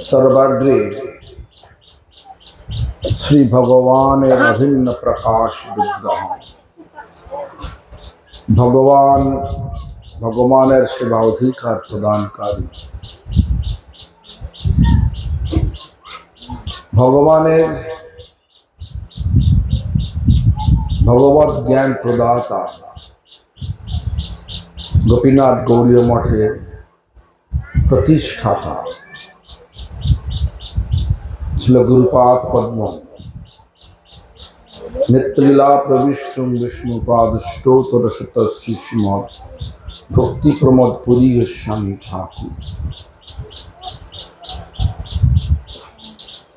सर्वाग्रे श्री भगवान अभिन्न प्रकाश विग्रह भगवान सेवा अधिकार प्रदानकारी भगवत ज्ञान प्रदाता गोपीनाथ गौड़ीय मठे प्रतिष्ठाता श्री गुरुपाद पद्म नेत्रीला प्रविष्टुम विष्णुपाद स्तोत्र शतशिष्म भक्ति प्रमोद पुरी गोस्वामी ठाकुर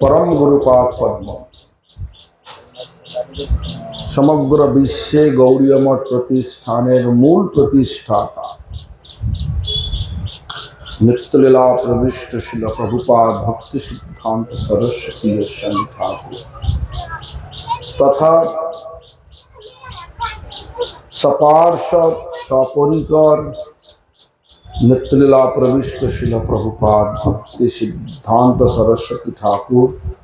परम गुरुपाद पद्म समग्र विश्व गौड़ीय मठ प्रतिष्ठानेर मूल प्रतिष्ठाता नित्यलीला प्रविष्ट शिल प्रभुपाद भक्ति सिद्धांत सरस्वती गोस्वामी ठाकुर तथा सपार्षद सपरिकर नित्यलीला प्रविष्ट शिल प्रभुपाद भक्ति सिद्धांत सरस्वती ठाकुर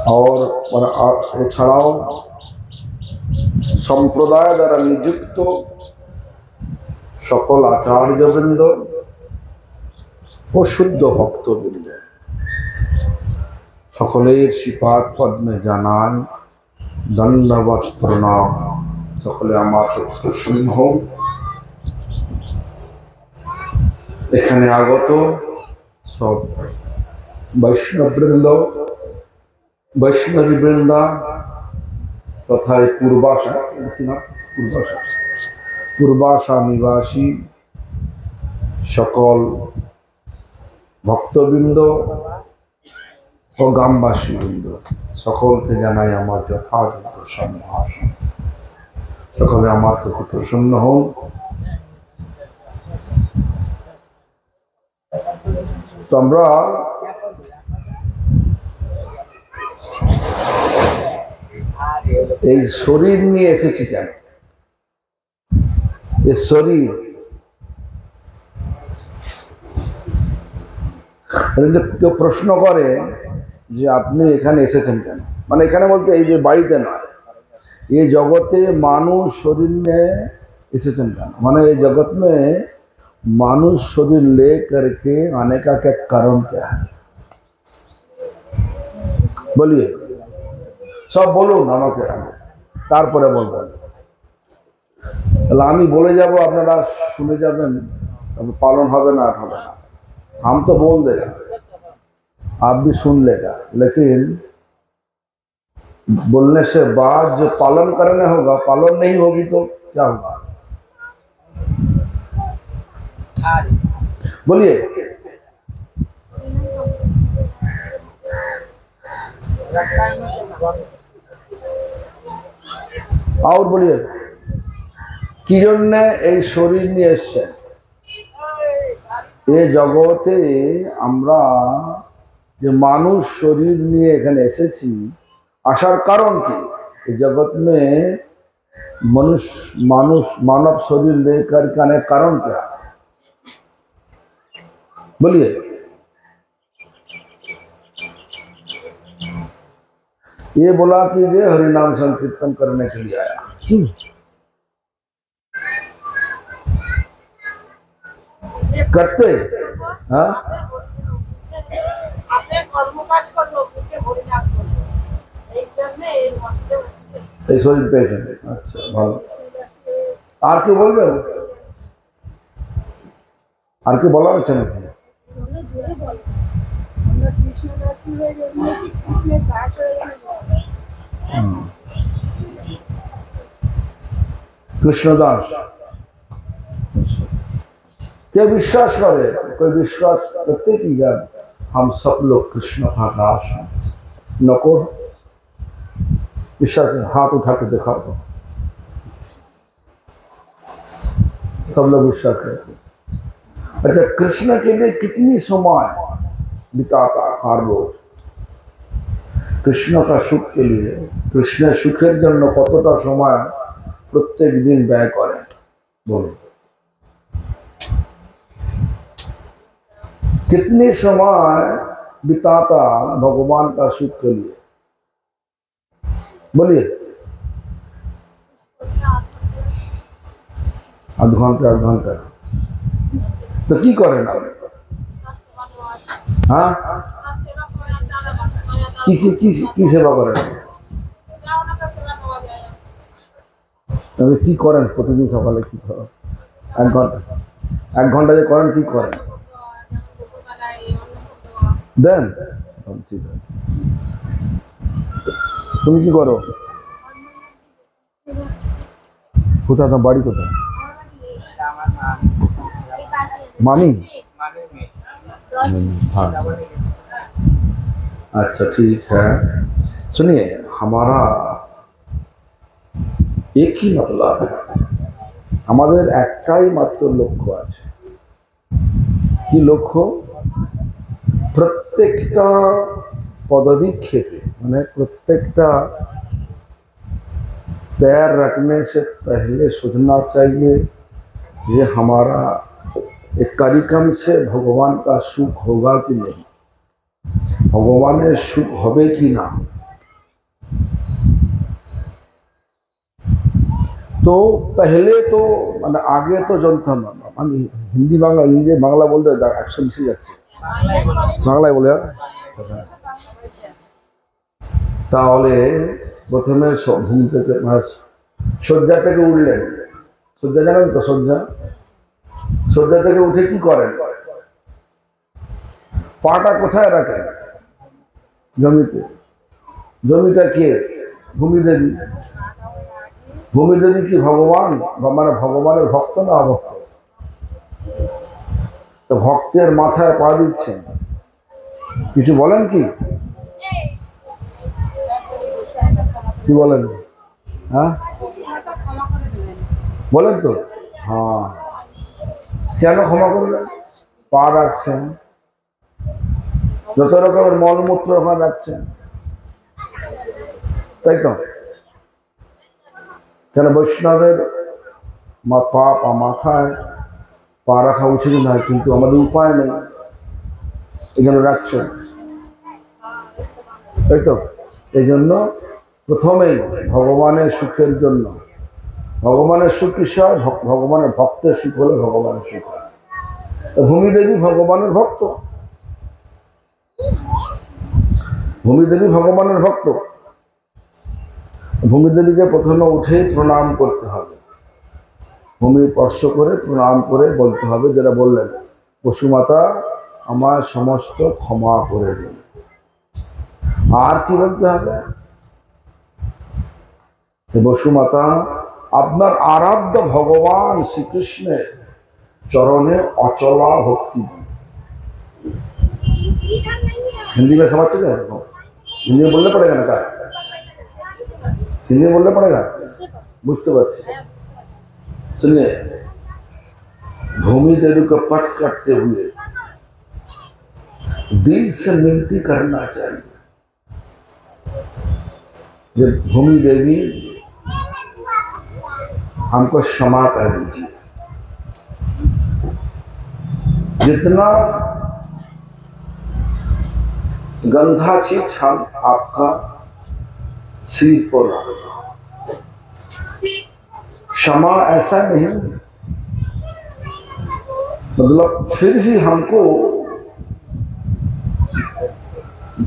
और एछाड़ाओ सम्प्रदाय द्वारा नियुक्त सकल आचार्यवृंद और शुद्ध भक्तवृंद सकलेर श्रीपाद पद्मे जानान दंडवत प्रणाम सकले आमार प्रसन्न हो एखाने आगत सब वैष्णववृंद वैष्णवी वृंदा तथा पूर्वाशा निवासी सकल भक्तबिंद और ग्रामवासी बिंद सकल के जानाई आमार यथायोग्य सम्भाषण सकले आमार प्रति प्रसन्न हो तो আমরা এই শরীর নিয়ে এসেছি কেন এই শরীর কেউ প্রশ্ন করে যে আপনি এখানে এসেছেন কেন মানে এখানে বলতে এই যে বাড়িতে নয় ये जगत मानुष शरीर ने एसेছেন কেন মানে এই जगत में मानुष शरीर ले करके आने का क्या कारण क्या है बोलिए सब बोलून আমাকে তারপরে বলবেন তাহলে আমি বলে যাব আপনারা শুনে যাবেন তবে পালন হবে না হবে না हम तो बोल देगा आप भी सुन लेगा लेकिन बोलने से बाद जो पालन करने होगा पालन नहीं होगी तो क्या होगा बोलिए और बोलिए कि जन्ने এই শরীর নিয়ে এসেছেন এই জগতে আমরা যে মানুষ শরীর নিয়ে এখানে এসেছি आसार कारण की जगत में मानव शरीर लेकर के आने कारण क्या बोलिए ये बोला कि ये हरिनाम संकीर्तन करने के लिए आया क्यों करते हाँ शरीर पेशेंट अच्छा भालो আর কি বলবেন আর কি বলার আছে নাকি कृष्णदास क्या विश्वास करे कोई विश्वास करते कि यार हम सब लोग कृष्ण का दास हैं नको विश्वास हाथ उठा के दिखा दो सब लोग विश्वास करते अच्छा कृष्ण के लिए कितनी समय बिताता हर रोज कृष्ण का सुख के लिए कृष्ण सुखेर जन्य कतटा समय प्रत्येक दिन व्यय करें बोलो कितनी समय बिताता भगवान का सुख के लिए? बोलिए। आध घंटा तो की करें ना? हाँ की सेवा करें? তবে কি করেন প্রতিদিন সকালে? কি করেন? এক ঘন্টা যে করেন কি করেন? দেন? ঠিক আছে। তুমি কি করো? কোথায় তোমার বাড়ি? কোথায়? मामी? हाँ अच्छा ठीक है। सुनिए, हमारा एक ही मतलब है, हमारे एकटाई मात्र लक्ष्य আছে। কি লক্ষ্য? प्रत्येकटा पदविक्षेपे माने प्रत्येकटा पैर रखने से पहले सोचना चाहिए ये हमारा एक कार्यक्रम से भगवान का सुख होगा कि नहीं, भगवान सुख होबे कि ना। तो पहले तो माने आगे तो जानता ना, हम हिंदी बांग्ला बोलते एक्शन मिसे যাচ্ছে, বাংলায় বলে তাহলে প্রথমে ঘুম থেকে শয্যা থেকে উঠলেন। শয্যা জানেন তো? শয্যা থেকে উঠে কি করেন? পাটা কোথায় রাখেন? জমিতে। জমিটা কে? ভূমিদেবী। ভূমিদেবী কি ভগবান? মানে ভগবানের ভক্ত না অভক্ত? তো ভক্তের মাথায় পা দিচ্ছেন, কিছু বলেন কি? কি বলেন? হ্যাঁ বলেন তো। হ্যাঁ, কেন ক্ষমা করবেন? পা রাখছেন, যত রকমের মলমূত্র ওখানে রাখছেন, তাই তো? কেন বৈষ্ণবের মাথায় পা রাখা উচিত নয়, কিন্তু আমাদের উপায় নেই, এখানে রাখছেন, তাই তো? এই জন্য প্রথমেই ভগবানের সুখের জন্য, ভগবানের সুখ বিষয়, ভগবানের ভক্তের সুখ হলে ভগবানের সুখ। ভূমিদেবী ভগবানের ভক্ত, ভূমিদেবী ভগবানের ভক্ত। ভূমিদেবীকে প্রথমে উঠে প্রণাম করতে হবে, ভূমি স্পর্শ করে প্রণাম করে বলতে হবে যেটা বললেন, বসুমাতা আমার সমস্ত ক্ষমা করে দিন। আর কি বলতে হবে? বসুমাতা আপনার আরাধ্য ভগবান শ্রীকৃষ্ণের चरणे अचला भक्ति। हिंदी में समझ चुके हैं? हिंदी में बोलना पड़ेगा ना? क्या हिंदी में बोलना पड़ेगा? बुझते बच्चे सुनिए, भूमि देवी को स्पर्श करते हुए दिल से विनती करना चाहिए, जब भूमि देवी हमको क्षमा कर दीजिए, जितना गंदा चीज हम आपका सिर पर रखा। क्षमा ऐसा नहीं, मतलब फिर भी हमको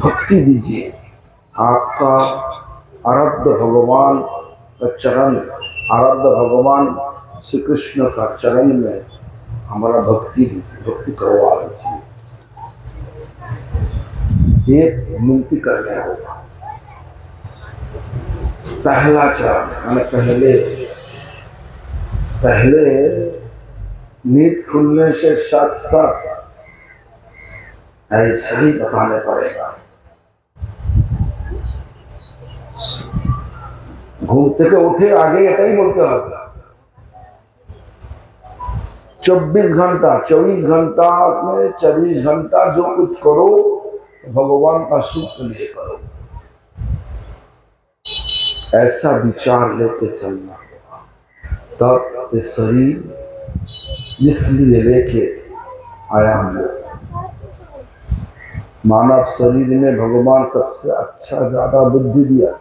भक्ति दीजिए। आपका आराध्य भगवान का चरण, आराध्य भगवान श्री कृष्ण का चरण में हमारा भक्ति करवा दीजिए। ये विनती करने होगा। पहला चरण मैंने पहले नींद खुलने से साथ साथ ऐसा ही बताने पड़ेगा। घूम থেকে उठे आगे এটাই বলতে হবে। 24 घंटा 24 घंटा में 24 घंटा जो कुछ करो भगवान का सुख के लिए करो, ऐसा विचार लेके चलना होगा। तब ये शरीर जिसलिए लेके आया हूँ मानव शरीर में भगवान सबसे अच्छा ज्यादा बुद्धि दिया।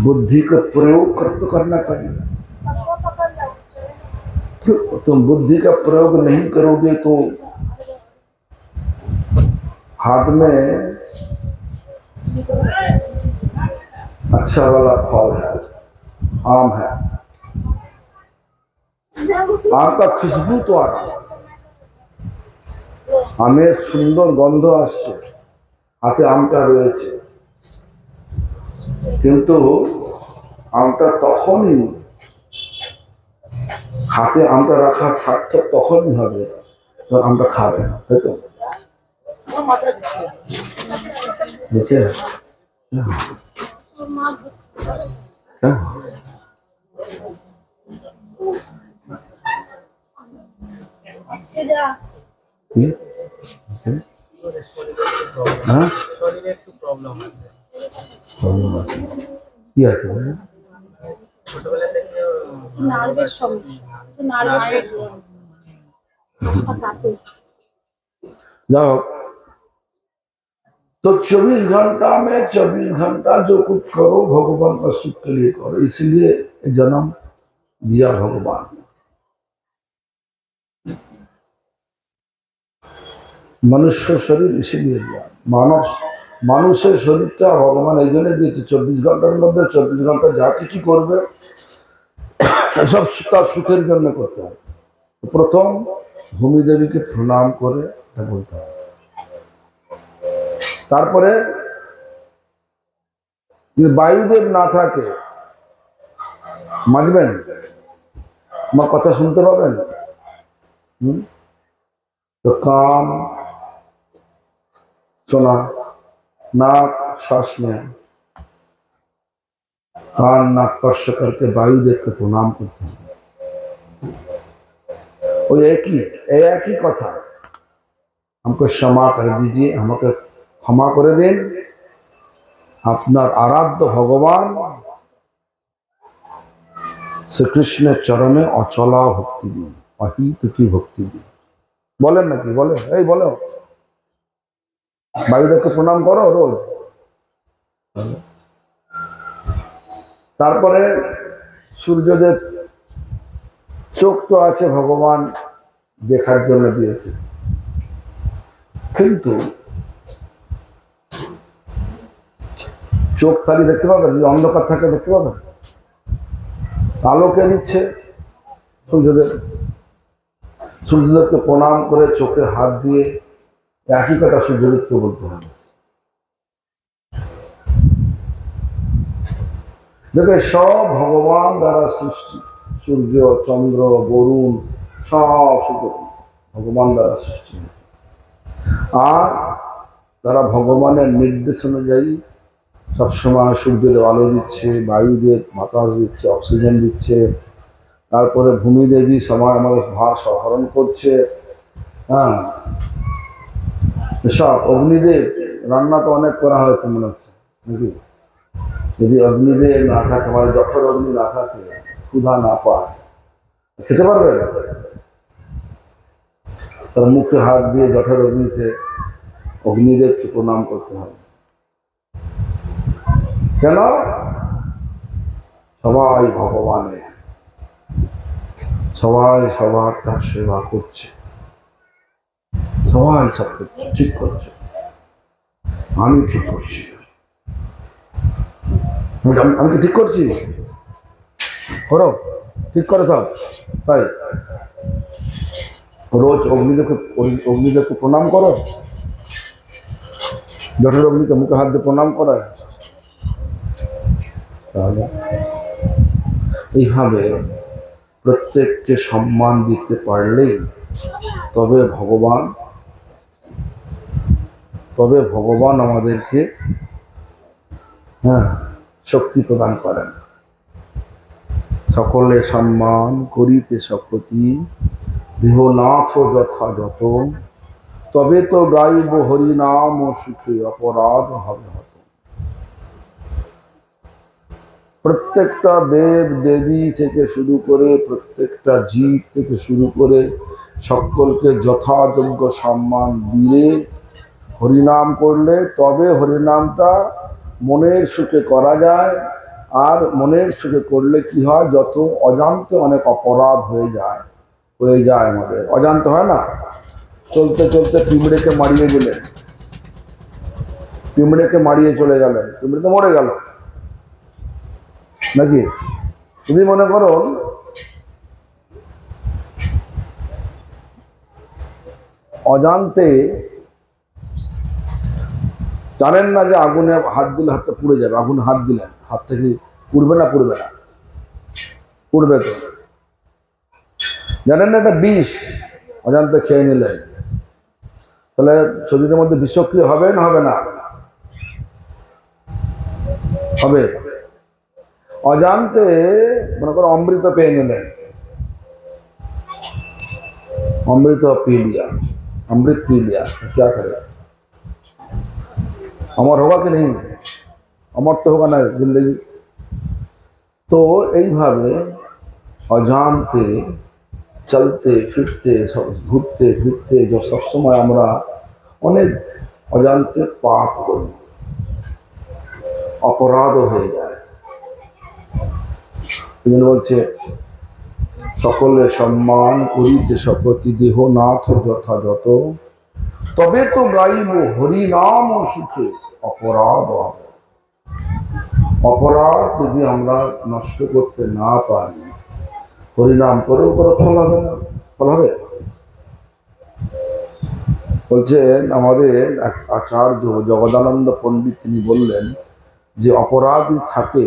बुद्धि का प्रयोग तो करना चाहिए। तुम बुद्धि का प्रयोग नहीं करोगे तो हाथ में अच्छा वाला फल है, आम है, आम का खुशबू तो आ रहा है, आमेर सुंदर गंध आसছে, হাতে আমটা রয়েছে, কিন্তু আমটা তখনই হাতে আমটা রাখা সার্থক তখনই হবে যখন আমটা খাবে না, তাই তো? দেখে কি আছে जाओ तो 24 घंटा में 24 घंटा जो कुछ करो भगवान का सुख के लिए करो, इसलिए जन्म दिया भगवान। मनुष्य शरीर इसीलिए दिया, मानव মানুষের শরীরটা ভগবান এই জন্য দিয়েছে 24 ঘন্টার মধ্যে 24 ঘন্টা যা কিছু করবে সব তার সুখের জন্য করতে হবে। প্রথম ভূমি দেবীকে প্রণাম করে এটা বলতে হবে, তারপরে যদি বায়ুদেব না থাকে মানবেন, আমার কথা শুনতে পাবেন, तो कान सुना, नाक श्वास लिया, कान नाक स्पर्श करके वायुदेव को प्रणाम करते हैं। वो एक ही कथा, हमको क्षमा कर दीजिए, हमको क्षमा कर दें, अपना आराध्य भगवान श्री कृष्ण चरणे अचला भक्ति दी, अहित की भक्ति दी। बोलें ना कि बोले এই বলো বায়ুদেবকে প্রণাম করো রোজ। তারপরে সূর্যদেব চোখ তো আছে ভগবান দেখার জন্য দিয়েছে, কিন্তু চোখ তালি দেখতে পাবেন, যদি অন্ধকার থাকে দেখতে পাবেন, আলোকে দিচ্ছে সূর্যদেব। সূর্যদেবকে প্রণাম করে চোখে হাত দিয়ে একই কথা সূর্যদেবকে বলতে হবে। দেখে সব ভগবান দ্বারা সৃষ্টি, সূর্য চন্দ্র বরুণ সব ভগবান দ্বারা সৃষ্টি, আর তারা ভগবানের নির্দেশ অনুযায়ী সবসময় সূর্যদেব আলো দিচ্ছে, বায়ুদেব বাতাস দিচ্ছে, অক্সিজেন দিচ্ছে, তারপরে ভূমিদেবী সময় আমাদের ভার সহরণ করছে। হ্যাঁ, সব অগ্নিদেব রান্না তো অনেক করা হয়েছে মনে হচ্ছে নাকি, যদি অগ্নিদেব না থাকে, মানে জঠর অগ্নি না থাকে, ক্ষুধা না পায়, খেতে পারবে না। তার মুখে হাত দিয়ে জঠর অগ্নিতে অগ্নিদেবকে প্রণাম করতে হবে। কেন? সবাই ভগবানের, সবাই সবারটা সেবা করছে, সবাই সব ঠিক করছে, আমি ঠিক করছি, আমি ঠিক করছি, করো ঠিক করে সব। তাই রোজ অগ্নিদেবকে প্রণাম করো, জঠর অগ্নিকে মুখে হাত দিয়ে প্রণাম করায়। তাহলে এইভাবে প্রত্যেককে সম্মান দিতে পারলেই তবে ভগবান আমাদেরকে শক্তি প্রদান করেন। সকলে সম্মান করিতে শপথি, দেহনাথ যথাযথ, তবে তো গাইব হরিনাম ও সুখে অপরাধ হবে হত। প্রত্যেকটা দেব দেবী থেকে শুরু করে, প্রত্যেকটা জীব থেকে শুরু করে সকলকে যথাযোগ্য সম্মান দিলে হরিনাম করলে তবে হরিনামটা মনের সুখে করা যায়। আর মনের সুখে করলে কি হয়, যত অজান্তে অনেক অপরাধ হয়ে যায় আমাদের অজান্তে হয় না। চলতে চলতে পিঁমড়েকে মারিয়ে গেলেন, পিঁমড়েকে মারিয়ে চলে গেলেন, পিঁমড়ে তো মরে গেল নাকি। যদি মনে করুন অজান্তে জানেন না যে আগুনে হাত দিলে হাতটা পুড়ে যাবে, আগুনে হাত দিলেন, হাত থেকে পুড়বে না? পুড়বে না? পুড়বে তো। জানেন না এটা বিষ, অজান্তে খেয়ে নিলেন, তাহলে শরীরের মধ্যে বিষক্রিয়া হবে না হবে না? হবে। অজান্তে মনে করো অমৃত পেয়ে নিলেন, अमृत पी लिया, अमृत पी लिया, क्या करेगा? अमर होगा कि नहीं? अमर तो होगा ना जिंदगी। तो এইভাবে অজান্তে চলতে ফিরতে সব ঘুরতে ফিরতে যে সবসময় আমরা অনেক অজান্তে পাপ করি, অপরাধ হয়ে যায়। তিনি বলছে সকলে সম্মান করিতে শপথি দেহ নাথ যথাযথ, তবে তো গাইব হরি নাম সুখে অপরাধ হবে। অপরাধ যদি আমরা নষ্ট করতে না পারি, হরিনাম করেও কোনো ফল হবে না। ফল হবে? বলছেন আমাদের এক আচার্য জগদানন্দ পণ্ডিত, তিনি বললেন যে অপরাধী থাকে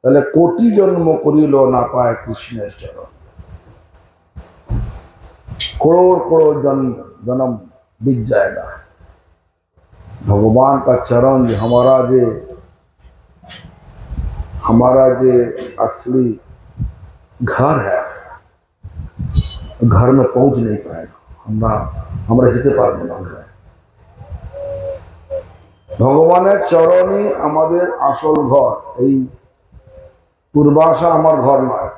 তাহলে কোটি জন্ম করিল না পায় কৃষ্ণের চরণ। करोड़ करोड़ जन्म बीत जाएगा, भगवान का चरण हमारा जे असली घर है, घर में पहुंच नहीं पाएगा, हमरा যেতে পারবো না। ভগবানের চরণই আমাদের আসল ঘর। এই পূর্বাশা আমার ঘর নয়।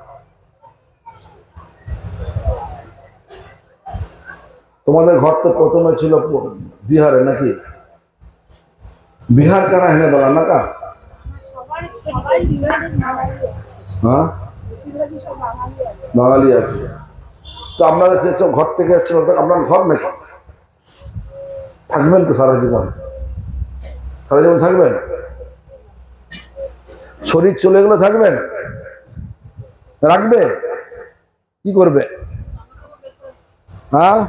তোমাদের ঘর তো প্রথমে ছিল বিহারে নাকি? বিহার কারা হেনে বলা না কা? হ্যাঁ, বাঙালি আছে। তো আপনাদের ঘর থেকে আসছে, আপনার ঘর নাকি? থাকবেন তো সারা জীবন? সারা জীবন থাকবেন? শরীর চলে গেলে থাকবেন? রাখবে? কি করবে? হ্যাঁ,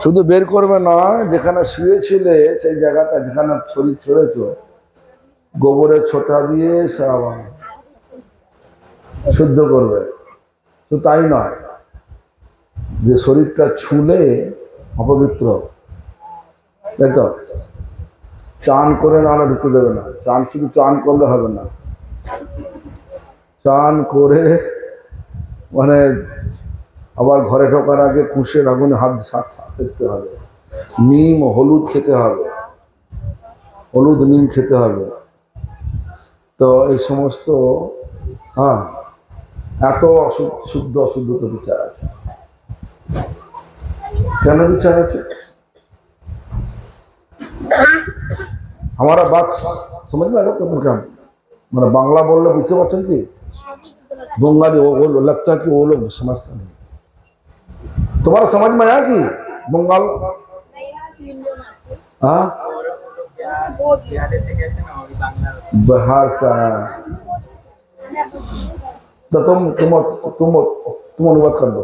শুধু বের করবে না, যেখানে শুয়েছিলে সেই জায়গাটা যেখানে শরীর ছড়েছ গোবরের ছোটা দিয়ে শুদ্ধ করবে। তো তাই নয় যে শরীরটা ছুলে অপবিত্র, তাই তো? চান করে না হলে ঢুকতে দেবে না। চান শুধু চান করলে হবে না, চান করে মানে আবার ঘরে ঢোকার আগে কুশের আগুনে হাত সেঁকতে হবে, নিম হলুদ খেতে হবে, হলুদ নিম খেতে হবে। তো এই সমস্ত हाँ এত শুদ্ধ অশুদ্ধতা বিচার আছে। কেন বিচার আছে? हमारा बात समझ में आ रहा है? क्या मतलब बांग्ला बोलने बुझते पारছেন কি? बंगाली वो लगता है कि वो लोग समझते नहीं। तुम्हारा समझ में आया कि बंगाल? हाँ, बिहार से आया। तो तुम अनुवाद कर दो।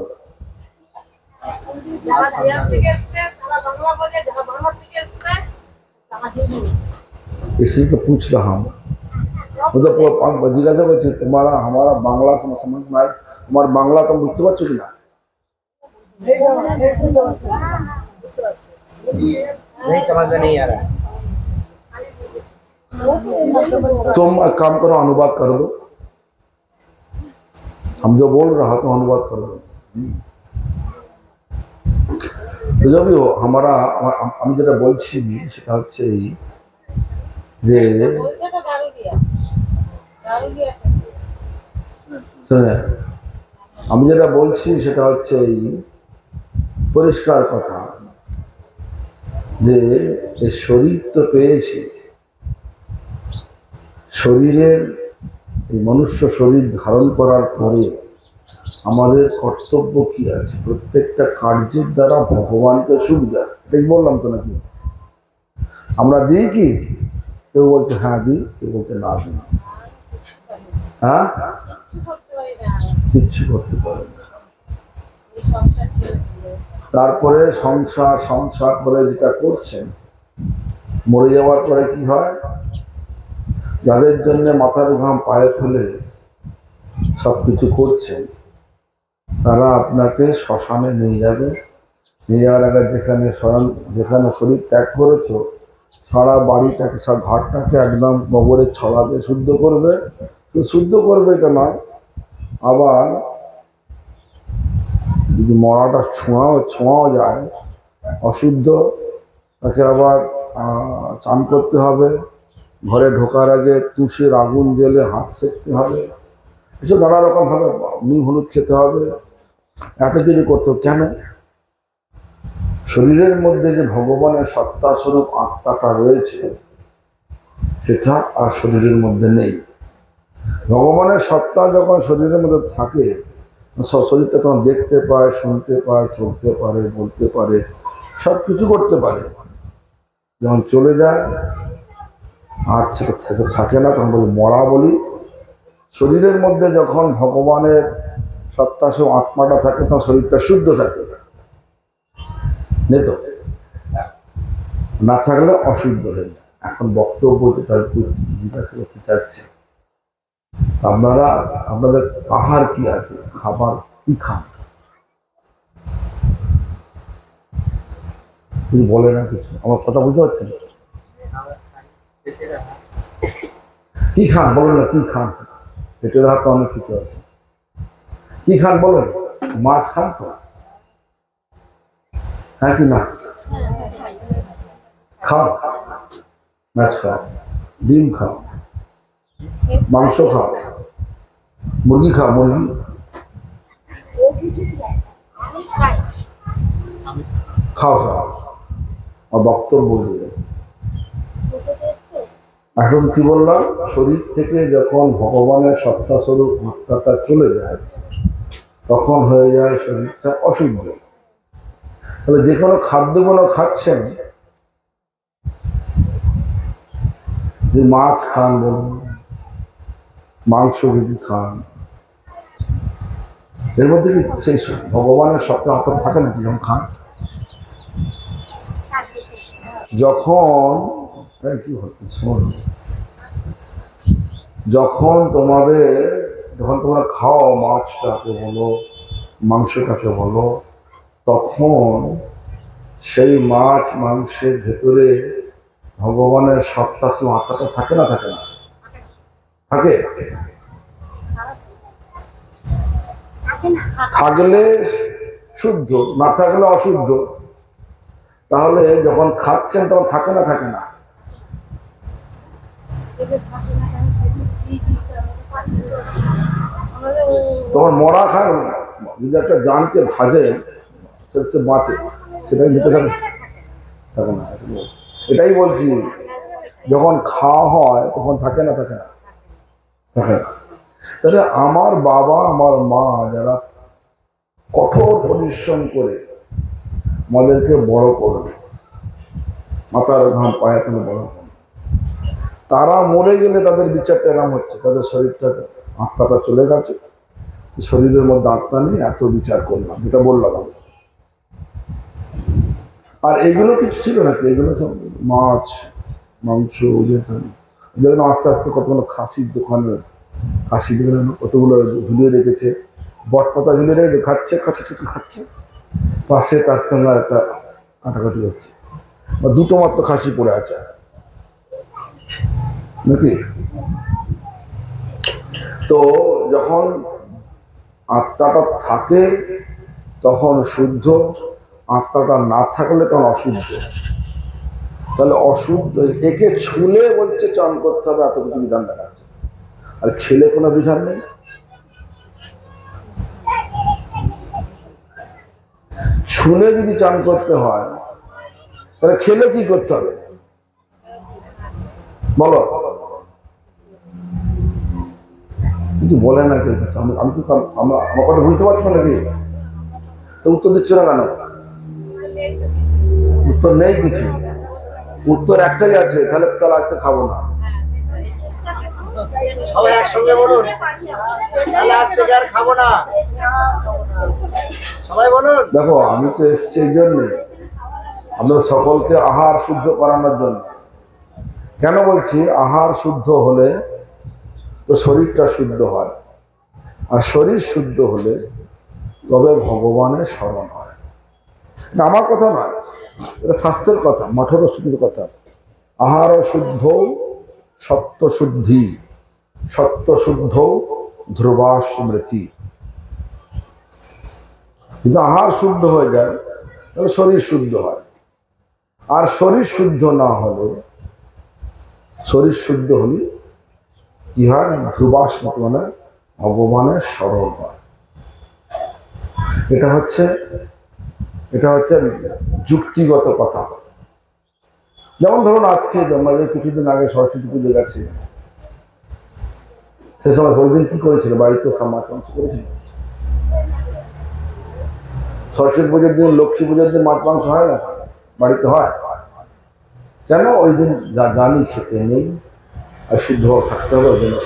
इसलिए तो पूछ रहा हूँ, मतलब जिज्ञासा করছি तुम्हारा हमारा बांग्ला समझ में आए? तुम्हारा बांग्ला तुम বুঝতে পারছো কি না? नहीं समझ में नहीं आ रहा। तुम एक काम करो, अनुवाद कर दो। हम जो बोल रहा तो अनुवाद कर दो। तो जो भी हो हमारा আমি যেটা বলছি সেটা হচ্ছে এই যে শুনে আমি যেটা বলছি সেটা হচ্ছে এই পরিষ্কার কথা যে এই শরীর তো পেয়েছি, শরীরের এই মনুষ্য শরীর ধারণ করার পরে আমাদের কর্তব্য কি আছে? প্রত্যেকটা কার্যের দ্বারা ভগবানকে সুখ দেয়। ঠিক বললাম তো নাকি? আমরা দিই কি? কেউ বলছে হ্যাঁ দিই, কেউ বলছে না দিই। হ্যাঁ, কিচ্ছু করতে পারে না। তারপরে সংসার সংসার করে যেটা করছেন, মরে যাওয়ার পরে কি হয়? যাদের জন্য মাথার ঘাম পায়ে ফেলে সবকিছু করছেন, তারা আপনাকে শ্মশানে নিয়ে যাবে। নিয়ে যাওয়ার আগে যেখানে শরীর ত্যাগ করেছ, সারা বাড়িটাকে, সব ঘরটাকে একদম গোবরের ছড়াবে, শুদ্ধ করবে। শুদ্ধ করবে এটা নয়, আবার যদি মরাটা ছোঁয়াও যায় অশুদ্ধ, তাকে আবার চান করতে হবে। ঘরে ঢোকার আগে তুষের আগুন জ্বেলে হাত সেঁকতে হবে। এসব নানা রকমভাবে নিম হলুদ খেতে হবে, এত কিছু করতে হবে। কেন? শরীরের মধ্যে যে ভগবানের সত্তা স্বরূপ আত্মাটা রয়েছে, সেটা আর শরীরের মধ্যে নেই। ভগবানের সত্তা যখন শরীরের মধ্যে থাকে, শরীরটা তখন দেখতে পায়, শুনতে পায়, চলতে পারে, বলতে পারে, সব কিছু করতে পারে। যখন চলে যায় আর সেটা থাকে না, তখন বলি মরা বলি। শরীরের মধ্যে যখন ভগবানের সত্তা সব আত্মাটা থাকে, তখন শরীরটা শুদ্ধ থাকে, তো না থাকলে অশুদ্ধ হয়ে যায়। এখন বক্তব্য যেটা জিজ্ঞাসা করতে চাচ্ছি, আপনাদের আহার কি আছে? খাবার কি খান? কিছু বলে না, কিছু আমার কথা বুঝতে পারছেন? কি খান বলেন না, কি খান? পেটের হাতে অনেক কিছু আছে। কি খান বলেন? মাছ খান তো? হ্যাঁ কি না? খাও, মাছ খাও, ডিম খাও, মাংস খাও, মুরগি খাও, মুরগি খাও খাও। আর বক্তব্য বলবে এখন কি বললাম? শরীর থেকে যখন ভগবানের সত্তা স্বরূপ আত্মাটা চলে যায়, তখন হয়ে যায় শরীরটা অশুদ্ধ। তাহলে যে কোনো খাদ্যগুলো খাচ্ছেন, যে মাছ খান বলুন, মাংস যদি খান, এর মধ্যে কি সেই ভগবানের সত্তা আত্মা থাকে নাকি? যখন খান, যখন কি হচ্ছে শোন, যখন তোমরা খাও, মাছটাকে বলো, মাংসটাকে বলো, তখন সেই মাছ মাংসের ভেতরে ভগবানের সত্তা আত্মাটা থাকে না? থাকে না? থাকে। থাকলে শুদ্ধ, না থাকলে অশুদ্ধ। তাহলে যখন খাচ্ছেন তখন থাকে না? থাকে না? তখন মরা খান। যদি একটা জানকে ভাজেন, সেটা বাঁচে, সেটাই নিতে থাকে না। এটাই বলছি, যখন খাওয়া হয় তখন থাকে না? থাকে না? থাকে না। তাহলে আমার বাবা, আমার মা যারা কঠোর পরিশ্রম করে আমাদেরকে বড় করবে, মাথার ঘাম পায়ে ফেলে বড় করবে, তারা মরে গেলে তাদের বিচারটা এরকম হচ্ছে, তাদের শরীরটা, আত্মাটা চলে গেছে, শরীরের মধ্যে আত্মা নেই, এত বিচার করলাম, যেটা বললাম আমি। আর এগুলো কিছু ছিল নাকি? এগুলো সব মাছ মাংস, যেন আস্তে আস্তে কতগুলো খাসির দোকানে, খাসি দোকানে কতগুলো ঝুলিয়ে রেখেছে, বটপাতা ঝুলিয়ে রেখে খাচ্ছে, খাচ্ছে, পাশে তার সঙ্গে একটা কাটাকাটি হচ্ছে, বা দুটো মাত্র খাসি পড়ে আছে নাকি? তো যখন আত্মাটা থাকে তখন শুদ্ধ, আত্মাটা না থাকলে তখন অশুদ্ধ। তাহলে অশুদ্ধ, একে ছুলে বলছে চান করতে হবে, এত কিছু বিধান দেখা আছে, আর খেলে কোনো বিধান নেই। ছুলে যদি চান করতে হয়, তাহলে খেলে কি করতে হবে বলো? কিছু বলে না কেউ। আমি তো আমার কথা বুঝতে পারছি না নাকি? তো উত্তর দিচ্ছ না কেন? উত্তর নেই কিছু, উত্তর একটাই আছে, তাহলে তাহলে আজকে খাবো না। সবাই একসঙ্গে বলুন, তাহলে আজ থেকে আর খাবো না। সবাই বলুন। দেখো, আমি তো এসছি এই জন্যে আমাদের সকলকে আহার শুদ্ধ করানোর জন্য। কেন বলছি? আহার শুদ্ধ হলে তো শরীরটা শুদ্ধ হয়, আর শরীর শুদ্ধ হলে তবে ভগবানের স্মরণ হয়। এটা আমার কথা নয়, এটা শাস্ত্রের কথা, মঠের শুদ্ধ কথা। আহার শুদ্ধ সত্য শুদ্ধি, সত্য শুদ্ধ ধ্রুবা স্মৃতি। কিন্তু আহার শুদ্ধ হয়ে যায় তাহলে শরীর শুদ্ধ হয়, আর শরীর শুদ্ধ না হলে, শরীর শুদ্ধ হলে কি হয়? ধ্রুবা স্মৃতি মানে ভগবানের স্মরণ হয়। এটা হচ্ছে যুক্তিগত কথা। যেমন ধরুন আজকে আমরা যে কিছুদিন আগে সরস্বতী পুজো গেছি, সে সময় হরিদিন কি করেছিল? বাড়িতে মাছ মাংস করেছিল। সরস্বতী পুজোর দিন, লক্ষ্মী পুজোর দিন মাছ মাংস হয় না? বাড়িতে হয়। কেন? ওই দিন জানি খেতে নেই, আর শুদ্ধভাবে থাকতে হবে। ওই জন্য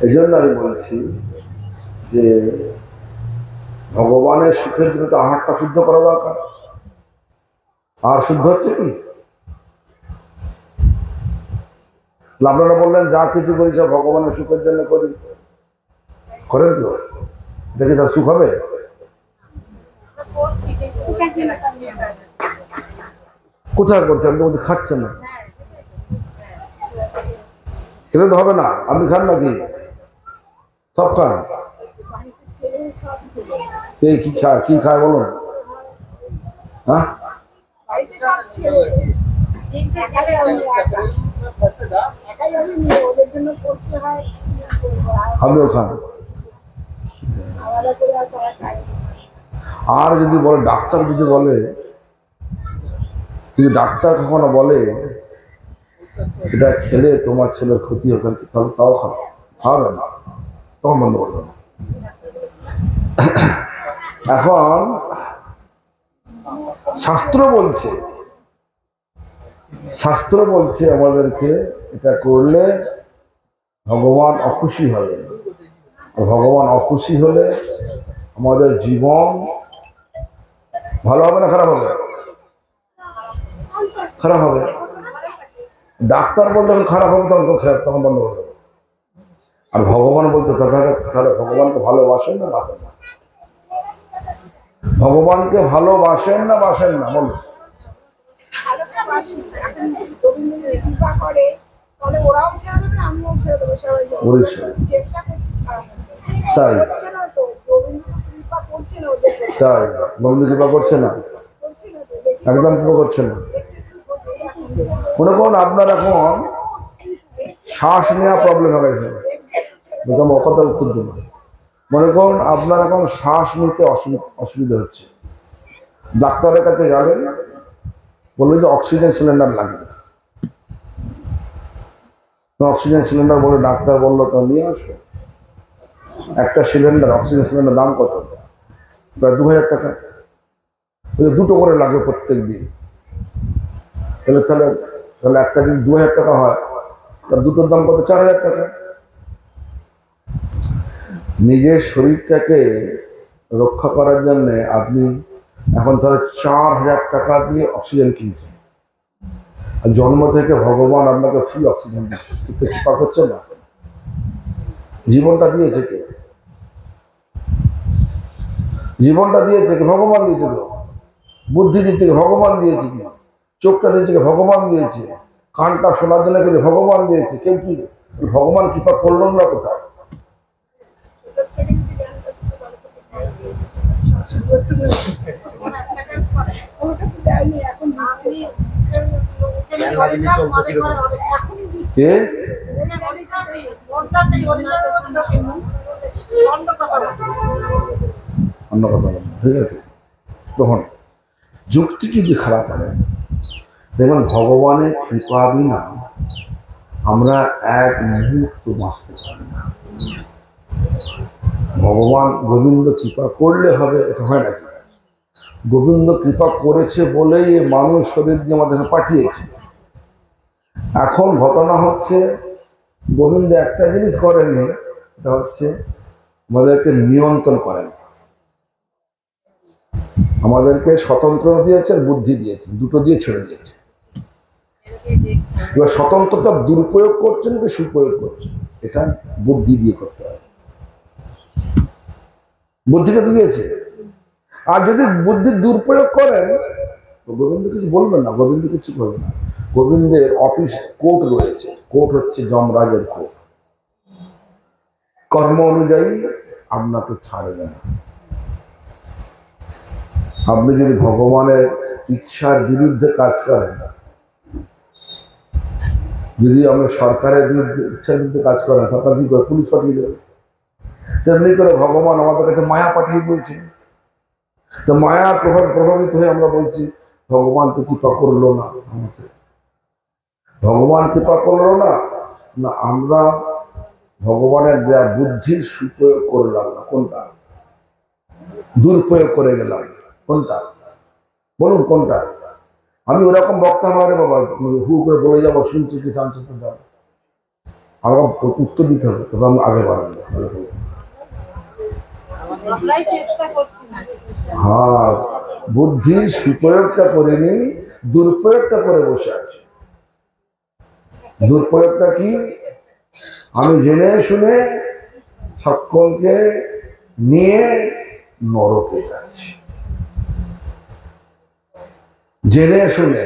এই জন্য আমি বলছি যে ভগবানের সুখের জন্য তো আহারটা শুদ্ধ করা দরকার। আর শুদ্ধ হচ্ছে কি? আপনারা বললেন যা কিছু করি সব ভগবানের সুখের জন্য করি, করেন তো? দেখি তার সুখ হবে? কোথায় করছে? আপনি বলতে খাচ্ছেন না, খেলে তো হবে না। আপনি খান নাকি? সব খান। কি খায় বলুন? হ্যাঁ, আপনিও খান। আর যদি বলে, ডাক্তার যদি বলে, যদি ডাক্তার কখনো বলে এটা খেলে তোমার ছেলের ক্ষতি হবে, তাহলে তাও খাওয়াবে না, তখন বন্ধ করবে না। এখন শাস্ত্র বলছে আমাদেরকে এটা করলে ভগবান অখুশি হবে, আর ভগবান অখুশি হলে আমাদের জীবন ভালো হবে না খারাপ হবে? খারাপ হবে। ডাক্তার বলতে খারাপ হবে, তখন বন্ধ করে দেবে। আর ভগবান বলতে তাহলে ভগবানকে ভালোবাসেন না বাসেন না? ভগবানকে ভালোবাসেন না বাসেন না বলুন? তাই তাই গোবিন্দ কৃপা করছে না, একদম কৃপা করছে না। মনে করুন আপনার এখন শ্বাস নেওয়া প্রবলেম হবে, কথা উত্তর দেব। মনে করুন আপনার এখন শ্বাস নিতে অসুবিধা হচ্ছে, ডাক্তারের কাছে গেলেন, বললো যে অক্সিজেন সিলিন্ডার লাগবে। অক্সিজেন সিলিন্ডার বলে ডাক্তার বললো তো নিয়ে আসো। একটা সিলিন্ডার, অক্সিজেন সিলিন্ডার দাম কত? প্রায় 2000 টাকা। দুটো করে লাগবে প্রত্যেক দিন। তাহলে একটা যদি 2000 টাকা হয়, তার দুটোর দাম কত? 4000 টাকা। নিজের শরীরটাকে রক্ষা করার জন্য আপনি এখন তাহলে 4000 টাকা দিয়ে অক্সিজেন কিনছেন, আর জন্ম থেকে ভগবান আপনাকে ফ্রি অক্সিজেন দিচ্ছে। কিন্তু কৃপা করছে না? জীবনটা দিয়েছে কে? জীবনটা দিয়েছে কি? ভগবান দিয়েছে। বুদ্ধি দিয়েছে কি? ভগবান দিয়েছে কি? চোখটা দিয়েছে কি? ভগবান দিয়েছে। কানটা শোনার জন্য কিন্তু ভগবান দিয়েছে। কেউ কি ভগবান কৃপা করলো না কোথায়? অন্য কথা ঠিক আছে তখন যুক্তি যদি খারাপ হয়, দেখবেন ভগবানের কৃপা বিনা আমরা এক মুহূর্ত বাঁচতে পারি না। ভগবান গোবিন্দ কৃপা করলে হবে, এটা হয় নাকি? গোবিন্দ কৃপা করেছে বলেই মানুষ শরীর দিয়ে আমাদের পাঠিয়েছে। এখন ঘটনা হচ্ছে গোবিন্দ একটা জিনিস করেনি, এটা হচ্ছে আমাদেরকে নিয়ন্ত্রণ করেন। আমাদেরকে স্বতন্ত্রতা দিয়েছে, বুদ্ধি দিয়েছে, দুটো দিয়ে ছেড়ে দিয়েছে। এবার স্বতন্ত্রতা দুরুপয়োগ করছেন কি সুপ্রয়োগ করছেন, এটা বুদ্ধি দিয়ে করতে হবে। বুদ্ধিটা দিয়েছে। আর যদি বুদ্ধির দুরুপয়োগ করেন তো গোবিন্দ কিছু বলবেন না, গোবিন্দ কিছু করবে না। গোবিন্দের অফিস কোর্ট রয়েছে, কোর্ট হচ্ছে যমরাজের কোর্ট। কর্ম অনুযায়ী আপনাকে ছাড়বে না। আপনি যদি ভগবানের ইচ্ছার বিরুদ্ধে কাজ করেন, যদি আমরা সরকারের বিরুদ্ধে ইচ্ছার বিরুদ্ধে কাজ করেন, সরকার কি করে? পুলিশ পাঠিয়ে দেবে। তেমনি করে ভগবান আমাদের কাছে মায়া পাঠিয়ে দিয়েছে। তো মায়ার প্রভাবিত হয়ে আমরা বলছি ভগবান তো কৃপা করলো না আমাকে, ভগবান কৃপা করলো না, না আমরা ভগবানের দেয়া বুদ্ধির সুপ্রয়োগ করলাম না। কোনটা? দুরুপয়োগ করে গেলাম। কোনটা বলুন, কোনটা? আমি ওরকম বক্তা নয় বাবা, হু করে বলে যাবো শুনছি কি জানতে যাবো, আমার উত্তর দিতে হবে, তবে আমি আগে বাড়াবো। হ্যাঁ, বুদ্ধির সুপ্রয়োগটা করিনি, দুরুপয়োগটা করে বসে আছে। দুরুপয়োগটা কি? আমি জেনে শুনে সকলকে নিয়ে নরকে যাচ্ছি, জেনে শুনে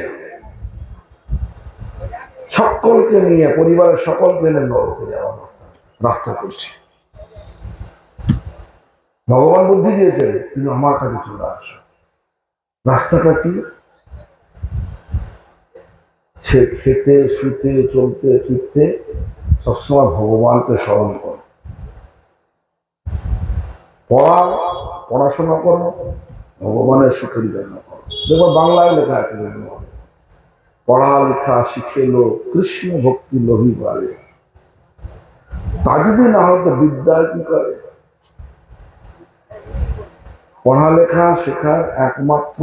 সকলকে নিয়ে, পরিবারের সকলকে নিয়ে নরকে যাওয়ার রাস্তা করছি। ভগবান বুদ্ধি দিয়েছেন, কিন্তু আমার কাছে চলে আসো। রাস্তাটা কি? সে খেতে শুতে চলতে ফিরতে সবসময় ভগবানকে স্মরণ করো। পড়াশোনা করো, ভগবানের সুখের জন্য করো। দেখো বাংলায় লেখা আছে, পড়ালেখা শিখেলো কৃষ্ণ ভক্তি লোভী বলে। তা যদি না হতো বিদ্যা কি করে? পড়ালেখা শেখার একমাত্র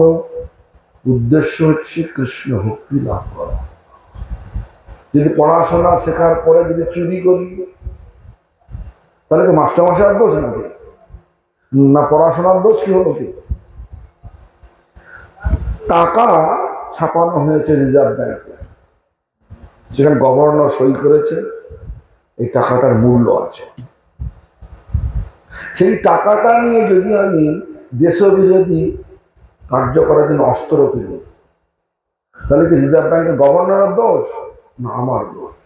উদ্দেশ্য হচ্ছে কৃষ্ণ ভক্তি লাভ করা। যদি পড়াশোনা শেখার পরে যদি চুরি করি, তাহলে কি মাস্টারমশাইয়ের দোষ নাকি? না পড়াশোনার দোষ? কি হলো কি? টাকা ছাপানো হয়েছে রিজার্ভ ব্যাংকে, যেখানে গভর্নর সই করেছে, এই টাকাটার মূল্য আছে। সেই টাকাটা নিয়ে যদি আমি দেশবিরোধী কার্য করার জন্য অস্ত্র কিনি, তাহলে কি রিজার্ভ ব্যাংকের গভর্নরের দোষ? না আমার দোষ।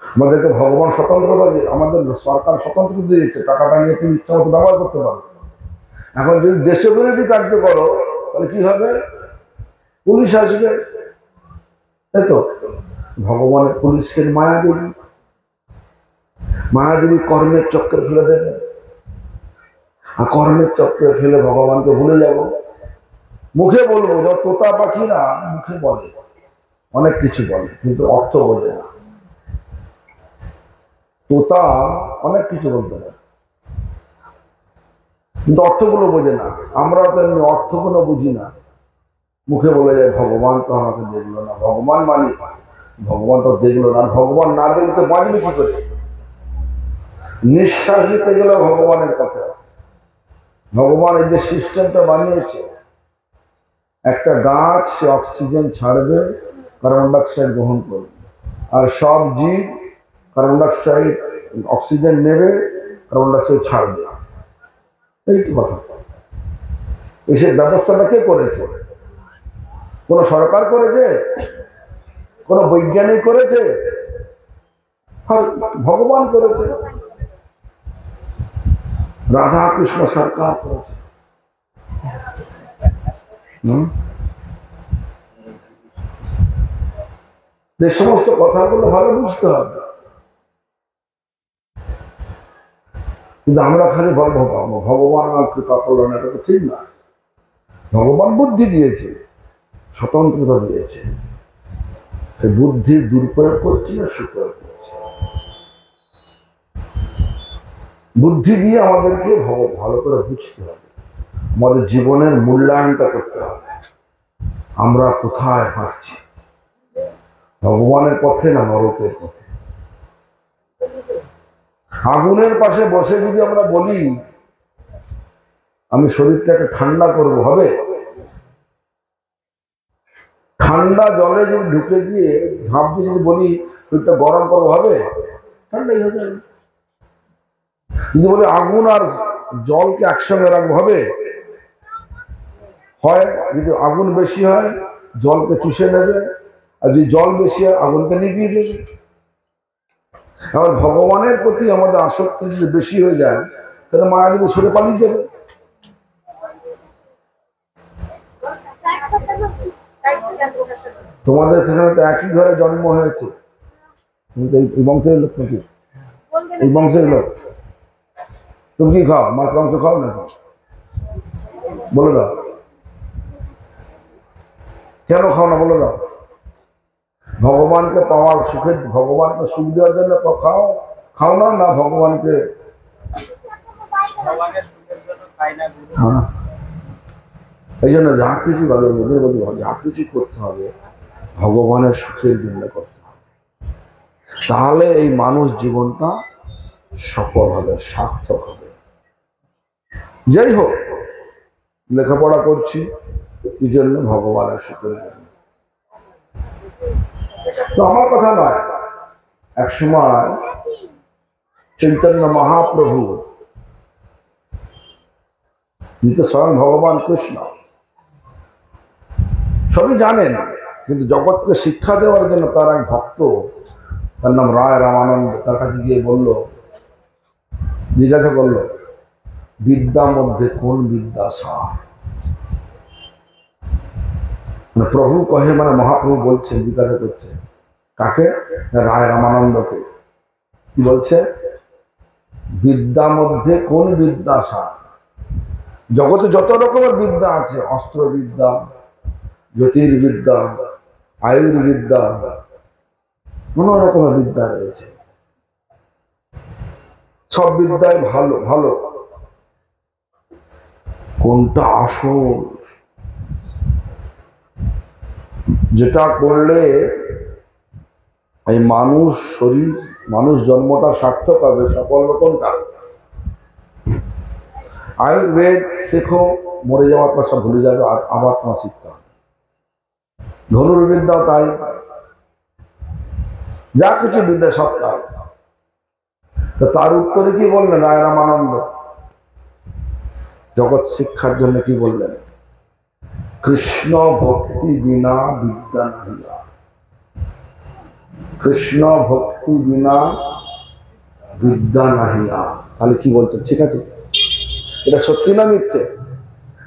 আমাদেরকে ভগবান স্বতন্ত্রতা দিয়ে, আমাদের সরকার স্বতন্ত্র দিয়েছে, টাকাটা নিয়ে তুমি ইচ্ছা মতো ব্যবহার করতে পারো। এখন যদি দেশবিরোধী কার্য করো, তাহলে কি হবে? পুলিশ আসবে, তাই তো? ভগবানের পুলিশকে মায়াদেবী, মায়াদেবী কর্মের চক্রে ফেলে দেবে। আর কর্মের চক্রে ফেলে ভগবানকে ভুলে যাব। মুখে বলবো, যখন তোতা পাখি না মুখে বলে, অনেক কিছু বলে, কিন্তু অর্থ বোঝে না। তোতা অনেক কিছু বলতে পারে, কিন্তু অর্থগুলো বোঝে না। আমরা তো এমনি অর্থগুলো বুঝি না, মুখে বলে যায় ভগবান তো আমাকে দেখলো না। ভগবান মানি, ভগবান তো দেখলো না। ভগবান না দেখলে তো বাঁচবে কি করে? নিঃশ্বাস নিতে গেলে ভগবানের কথা। ভগবান এই যে সিস্টেমটা বানিয়েছে, একটা গাছ সে অক্সিজেন ছাড়বে, কার্বন ডাইঅক্সাইড গ্রহণ করবে, আর সব জীব কার্বন ডাইঅক্সাইড অক্সিজেন নেবে, কার্বন ডাইঅক্সাইড ছাড়বে। এই তো কথা। এসব ব্যবস্থাটা কে করেছে? কোন সরকার করেছে? কোন বৈজ্ঞানিক করেছে? ভগবান করেছে, রাধা কৃষ্ণ সরকার করেছে। যে সমস্ত কথাগুলো ভালো বুঝতে হবে, কিন্তু আমরা খালি বলবো ভগবান আমার কৃপা করলো না, এটা তো ঠিক না। ভগবান বুদ্ধি দিয়েছে, স্বতন্ত্রতা দিয়েছে, সেই বুদ্ধির দুরুপয়োগ করছি না সুপ্রয়োগ করছি। বুদ্ধি দিয়ে আমাদেরকে ভালো করে বুঝতে হবে, আমাদের জীবনের মূল্যায়নটা করতে হবে, আমরা কোথায় হাঁটছি, ভগবানের পথে না নরকের পথে। আগুনের পাশে বসে যদি আমরা বলি আমি শরীরটাকে ঠান্ডা করব, হবে? ঠান্ডা জলে যদি ঢুকে গিয়ে ঝাঁপ দিয়ে যদি বলি শরীরটা গরম করবো, হবে? ঠান্ডাই হয়ে যাবে। যদি বলি আগুন আর জলকে একসঙ্গে রাখবো, হবে? হয় যদি আগুন বেশি হয় জলকে চুষে নেবে, আর যদি জল বেশি হয় আগুনকে নিভিয়ে দেবে। এবার ভগবানের প্রতি আমাদের আসক্তি যদি বেশি হয়ে যায় তাহলে মায়া দেবী সরে পালিয়ে যাবে। তোমাদের সেখানে তো একই ঘরে জন্ম হয়েছে, তুমি তো এই বংশের লোক নাকি? এই বংশের লোক। তুমি কি খাও? মাছ মাংস খাও না? বলে দাও, কেন খাও না বলে দাও? ভগবানকে পাওয়ার সুখে, ভগবানকে সুখ দেওয়ার জন্য খাও, খাও না? না ভগবানকে এই জন্য যা কিছু ভালো মধ্যে বলতে যা কিছু করতে হবে ভগবানের সুখের জন্য করতে হবে, তাহলে এই মানুষ জীবনটা সফল হবে, সার্থক হবে। যাই হোক, লেখাপড়া করছি কি জন্য? ভগবানের সুখের জন্য। তো আমার কথা নয়, এক সময় চৈতন্য মহাপ্রভু, যিনি স্বয়ং ভগবান কৃষ্ণ, সবই জানেন, কিন্তু জগৎকে শিক্ষা দেওয়ার জন্য তার এক ভক্ত, তার নাম রায় রামানন্দ, তার কাছে গিয়ে বলল, জিজ্ঞাসা করলো, বিদ্যা মধ্যে কোন বিদ্যা সার? প্রভু কহে, মানে মহাপ্রভু বলছেন, জিজ্ঞাসা করছে কাকে? রায় রামানন্দকে। কি বলছে? বিদ্যা মধ্যে কোন বিদ্যা সার? জগতে যত রকমের বিদ্যা আছে, অস্ত্রবিদ্যা, জ্যোতির্বিদ্যা, আয়ুর্বিদ্যা, কোন রকমের বিদ্যা রয়েছে, সব বিদ্যাই ভালো ভালো, কোনটা আসল? যেটা করলে এই মানুষ শরীর, মানুষ জন্মটা সার্থক হবে, সকল রকমটা। আয়ুর্বেদ শেখো, মরে যাওয়ার পর সব ভুলে যাবে, আর আবার তোমার শিখতে হবে। ধনুর্বিদ্যাও তাই, যা কিছু বিদ্যা সব তাই। তো তার উত্তরে কি বললেন রায় রামানন্দ? জগৎ শিক্ষার জন্য কি বললেন? কৃষ্ণ ভক্তি বিনা বিদ্যা নাহিয়া। কৃষ্ণ ভক্তি বিনা বিদ্যা নাহিয়া। তাহলে কি বলতেন? ঠিক আছে, এটা সত্যি না মিথ্যে?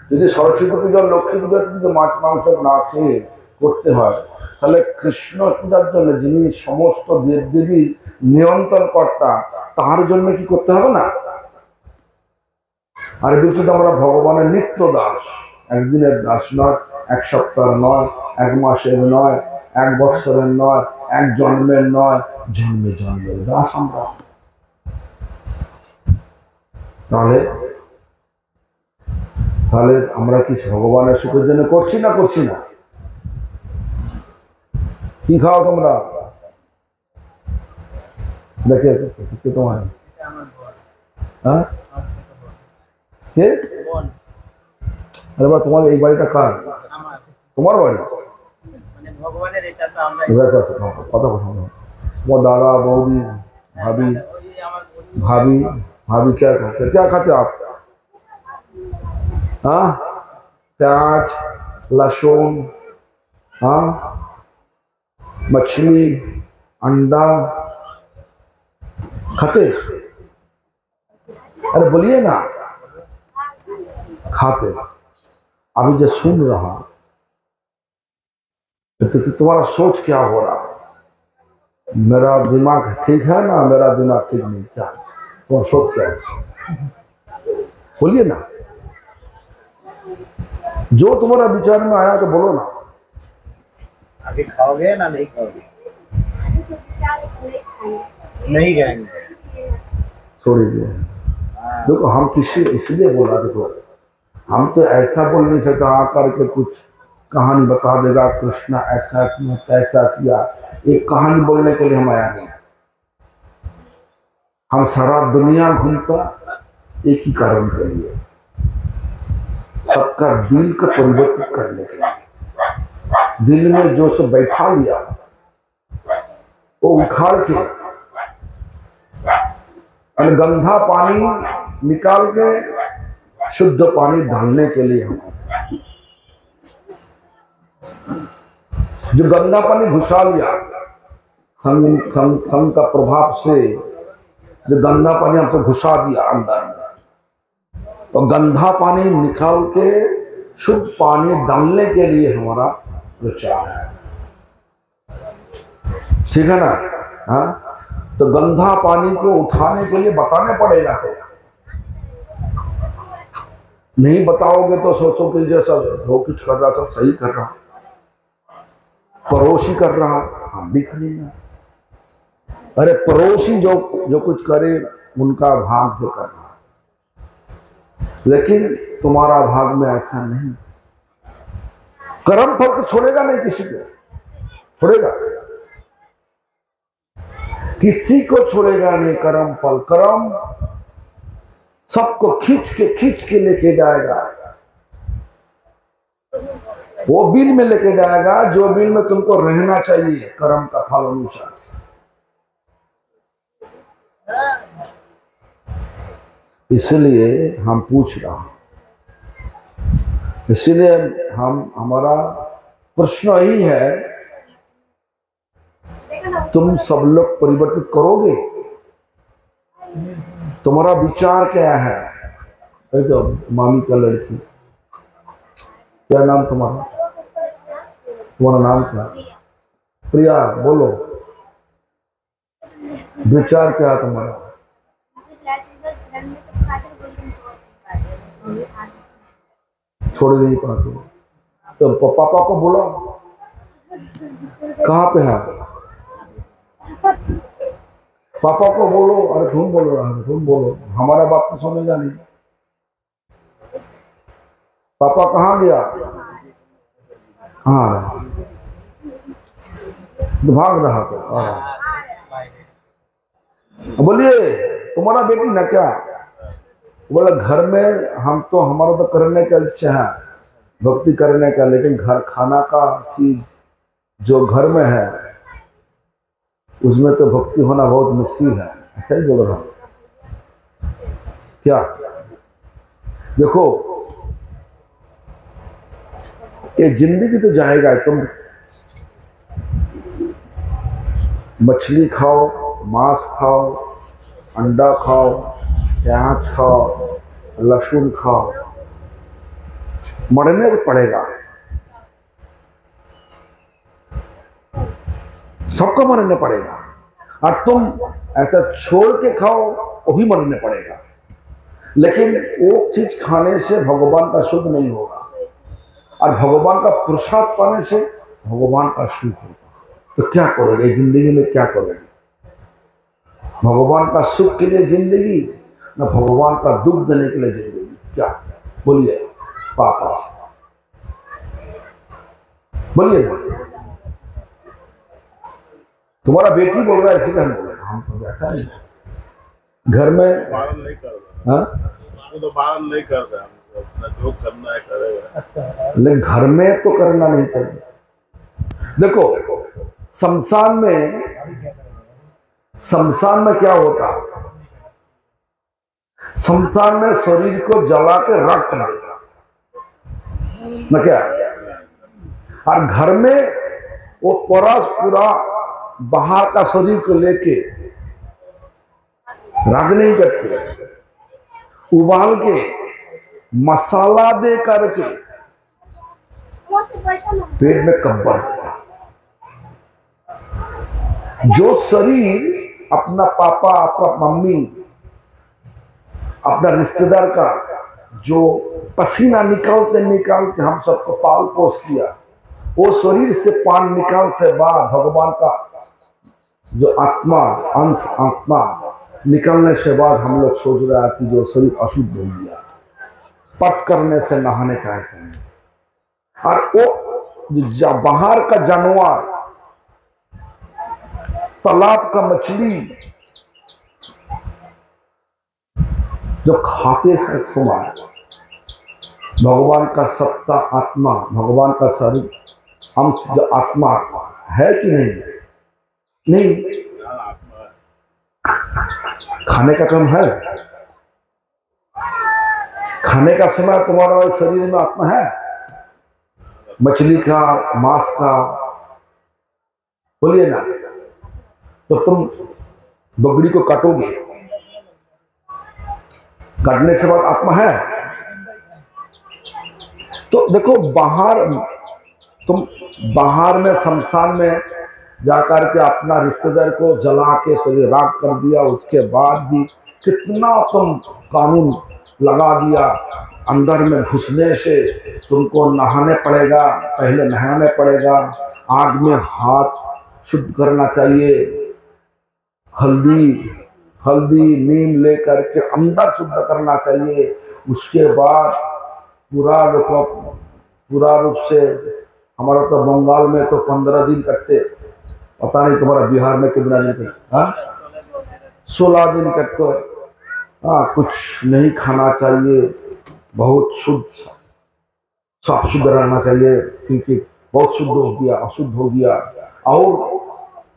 যদি সরস্বতী পূজা, লক্ষ্মী পূজার যদি মাছ মাংস না খেয়ে করতে হয়, তাহলে কৃষ্ণ পূজার জন্য, যিনি সমস্ত দেবদেবী নিয়ন্ত্রণ কর্তা, তার জন্য কি করতে হবে না? আর বিদ্যুৎ আমরা ভগবানের নিত্য দাস, একদিনের দাস নয়, এক সপ্তাহের নয়, এক মাসের নয়, এক বৎসরের নয়, এক জন্মের নয়, জন্মে জন্মের দাস আমরা। তাহলে তাহলে আমরা কি ভগবানের সুখের জন্য করছি না করছি না? কি খাও তোমরা? দেখে তোমার হ্যাঁ কে? আরে বা তোমার এই বাড়িটা কার? তোমার বাড়ি? কথা কথা তোমার दादा बौदी भाभी भाभी भाभी क्या खाते आप? हाँ, प्याज, लहसुन, हाँ, मछली, अंडा खाते? अरे बोलिए ना, खाते। अभी जो सुन रहा, तो तुम्हारा सोच क्या हो रहा? मेरा दिमाग ठीक है ना, मेरा दिमाग ठीक नहीं, क्या तुम्हारा सोच क्या है? बोलिए ना। जो तुम्हारा विचार में आया तो बोलो ना। अभी खाओगे ना नहीं खाओगे? नहीं खाएंगे। छोड़ दीजिए। देखो हम किसी इसलिए बोला, देखो हम तो ऐसा बोल नहीं सकते आकर के कुछ कहानी बता देगा कृष्णा ऐसा किया तैसा किया। एक कहानी बोलने के लिए हम आया नहीं। हम सारा दुनिया घूमता एक ही कारण के लिए, सबका दिल को परिवर्तित करने के लिए। दिल में जो सब बैठा लिया वो उखाड़ के और गंदा पानी निकाल के शुद्ध पानी डालने के लिए हम, जो गंदा पानी घुसा लिया संग का प्रभाव से, जो गंदा पानी हमसे घुसा दिया अंदर में, तो गंदा पानी निकाल के शुद्ध पानी डालने के लिए हमारा प्रचार है। ठीक है ना? हाँ, तो गंदा पानी को उठाने के लिए बताने पड़ेगा। तो नहीं बताओगे तो सोचो कि जैसा वो कुछ कर रहा सब सही कर रहा, पड़ोसी कर रहा, हम भी करेंगे। अरे पड़ोसी जो कुछ करे उनका भाग से कर रहा, लेकिन तुम्हारा भाग में ऐसा नहीं। कर्म फल तो छोड़ेगा नहीं, किसी को छोड़ेगा, किसी को छोड़ेगा नहीं कर्म फल। कर्म सबको खींच के लेके जाएगा, वो बिल में लेके जाएगा जो बिल में तुमको रहना चाहिए कर्म का फल अनुसार। इसलिए हम पूछ रहा हूं, इसलिए हमारा प्रश्न यही है, तुम सब लोग परिवर्तित करोगे? तुम्हारा विचार क्या है? तो मामी का लड़की, क्या नाम तुम्हारा? तुम्हारा नाम क्या? प्रिया, बोलो विचार क्या है तुम्हारा? छोड़ नहीं पाते तो पापा को बोलो। कहाँ पे है पापा को बोलो। अरे तुम बोल रहा है, तुम बोलो, हमारा बात तो सुनेगा नहीं। पापा कहाँ गया? हाँ, भाग रहा था। बोलिए तुम्हारा बेटी ना क्या? बोला घर में हम तो, हमारा तो करने का इच्छा है भक्ति करने का, लेकिन घर खाना का चीज जो घर में है उसमें तो भक्ति होना बहुत मुश्किल है। ऐसा ही बोल रहा हूं क्या? देखो ये जिंदगी तो जाएगा, तुम मछली खाओ, मांस खाओ, अंडा खाओ, प्याज खाओ, लहसुन खाओ, मरने तो पड़ेगा, सबको मरने पड़ेगा। और तुम ऐसा छोड़ के खाओ वो भी मरने पड़ेगा, लेकिन वो चीज खाने से भगवान का सुख नहीं होगा, और भगवान का प्रसाद पाने से भगवान का सुख होगा। तो क्या करोगे जिंदगी में? क्या करोगे? भगवान का सुख के लिए जिंदगी, न भगवान का दुख देने के लिए जिंदगी? क्या बोलिए पापा, बोलिए। तुम्हारा बेटी बोल रहा है इसी का हम बोल रहे हैं, हम तो ऐसा नहीं घर में बारण नहीं कर रहा। हाँ? उसको तो बारण नहीं कर रहा, अपना जो करना है करेगा। लेकिन घर में तो करना नहीं चाहिए। देखो शमशान में क्या होता? शमशान में शरीर को जला के रख कर देता ना क्या? और घर में वो पूरा बाहर का शरीर को लेके राग नहीं करते, उबाल के मसाला दे करके पेट में कब्बड़ देता। जो शरीर अपना पापा, अपना मम्मी, अपना रिश्तेदार का जो पसीना निकालते निकालते हम सबको पाल पोस किया, वो शरीर से पान निकाल से बाद भगवान का जो आत्मा अंश आत्मा निकलने से बाद हम लोग सोच रहे हैं कि जो शरीर अशुद्ध हो गया, पथ करने से नहाने चाहते हैं। और वो जो बाहर का जानवर, तालाब का मछली जो खाते से समय भगवान का सत्ता आत्मा, भगवान का शरीर अंश जो आत्मा है कि नहीं? नहीं, खाने का काम है, खाने का समय तुम्हारा शरीर में आत्मा है, मछली का मांस का, बोलिए ना। तो तुम बकरी को काटोगे, काटने से बाद आत्मा है। तो देखो बाहर, तुम बाहर में शमशान में जाकर के अपना रिश्तेदार को जला के शरीर राख कर दिया, उसके बाद भी कितना तुम कानून लगा दिया, अंदर में घुसने से तुमको नहाने पड़ेगा, पहले नहाने पड़ेगा, आग में हाथ शुद्ध करना चाहिए, हल्दी नीम लेकर के अंदर शुद्ध करना चाहिए, उसके बाद पूरा रूप से। हमारा तो बंगाल में तो 15 दिन कटते, पता नहीं तुम्हारा बिहार में कितना दिन कटते, 16 दिन कटते। कुछ नहीं खाना चाहिए, बहुत शुद्ध साफ शुद्ध रहना चाहिए, क्योंकि बहुत शुद्ध हो गया अशुद्ध हो गया। और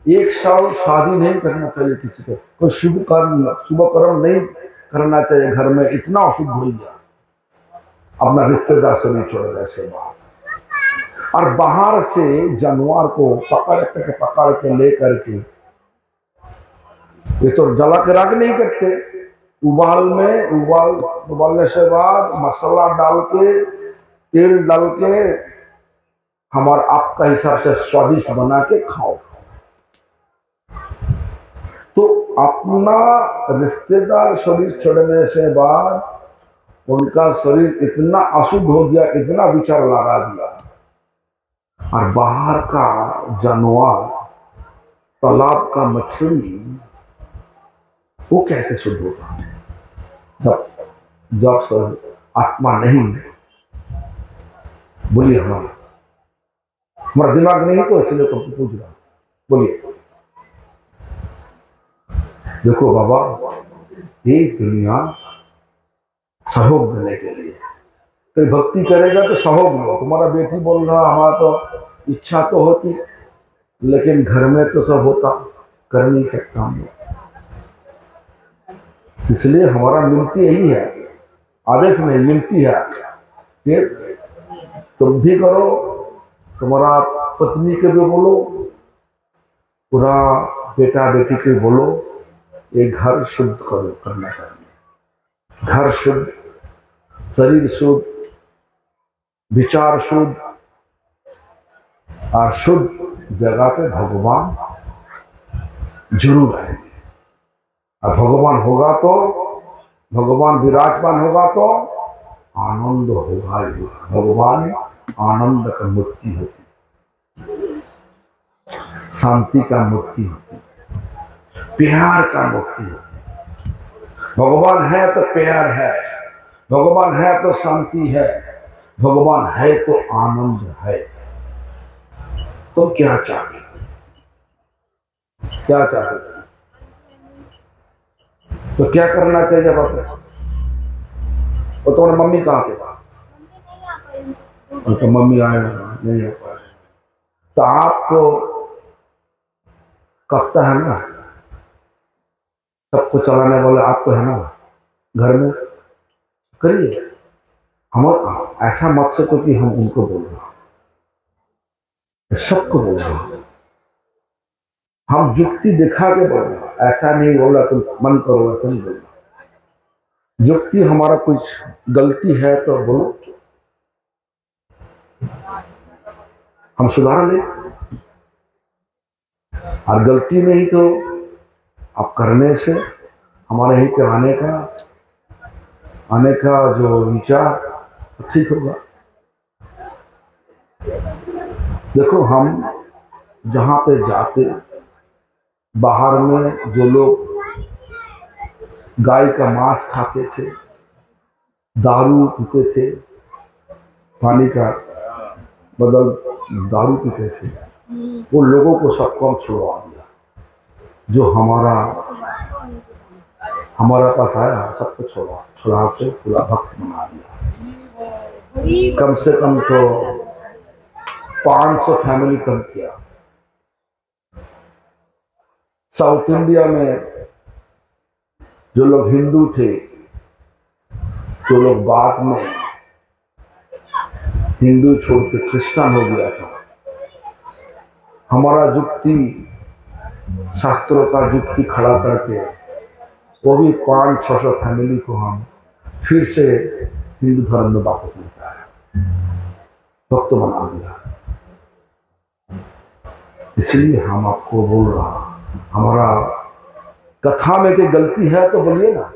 1 साल शादी नहीं करना चाहिए किसी को, कोई शुभ कर्म नहीं करना चाहिए घर में, इतना अशुद्ध हो गया। अपना रिश्तेदार से नहीं छोड़ेगा ऐसे बाहर। और बाहर से जानवर को पकड़ के ले करके, ये तो जला के राख नहीं करते, उबालने से बाद मसाला डाल के, तेल डाल के, हमारा आपका हिसाब से स्वादिष्ट बना के खाओ। तो अपना रिश्तेदार शरीर छोड़ने से बाद उनका शरीर इतना अशुद्ध हो गया, इतना विचार लगा दिया। और बाहर का जानवर, तालाब का मछली, वो कैसे शुद्ध होगा जब आत्मा नहीं? बोलिए, हमारा दिमाग नहीं तो इसलिए तुमको पूछ रहा। बोलिए। देखो बाबा, ये दुनिया सहयोग देने के लिए, कोई भक्ति करेगा तो सहयोग लो। तुम्हारा बेटी बोल रहा, हमारा तो इच्छा तो होती, लेकिन घर में तो सब होता, कर नहीं सकता हम लोग। इसलिए हमारा विनती यही है, आदेश नहीं, विनती है कि तुम भी करो, तुम्हारा पत्नी के भी बोलो, पूरा बेटा बेटी के बोलो, ये घर शुद्ध करो, करना चाहिए। घर शुद्ध, शरीर शुद्ध, विचार शुद्ध, और शुद्ध जगह पे भगवान जरूर है। और भगवान होगा तो, भगवान विराजमान होगा तो आनंद होगा ही। भगवान आनंद का मूर्ति होती, शांति का मूर्ति होती, प्यार का मूर्ति होती। भगवान है तो प्यार है, भगवान है तो शांति है, भगवान है तो आनंद है। तो क्या चाहते, क्या चाहते? तो क्या करना चाहिए वापस? और तुम्हारी मम्मी कहाँ पे? तो मम्मी आए नहीं आ पाए, तो आप तो कफ्ता है ना, सबको चलाने वाले आप तो है ना घर में, करिए। हम ऐसा मत सोचो कि हम उनको बोल रहे हैं, सबको बोल रहे हैं, हम जुक्ति दिखा के बोल रहे हैं। ऐसा नहीं बोला तुम मन करो, ऐसा नहीं बोला। जुक्ति हमारा कुछ गलती है तो बोलो, हम सुधार ले। और गलती नहीं तो आप करने से, हमारे ही कहने का आने का जो विचार ठीक होगा। देखो, हम जहाँ पे जाते, बाहर में जो लोग गाय का मांस खाते थे, दारू पीते थे, पानी का बदल दारू पीते थे, वो लोगों को सबको छुड़वा दिया। जो हमारा पास आया सबको छुड़ा के पूरा भक्त बना दिया। कम से कम तो 500 फैमिली कम किया। साउथ इंडिया में जो लोग हिंदू थे, जो लोग बाद में हिंदू छोड़ के क्रिश्चियन हो गया था, हमारा युक्ति, शास्त्रों का युक्ति खड़ा करके वो भी 500-600 फैमिली को हम फिर से हिंदू धर्म में वापस लेकर आए, भक्त बना दिया। इसलिए हम आपको बोल रहा, हमारा कथा में कोई गलती है तो बोलिए ना।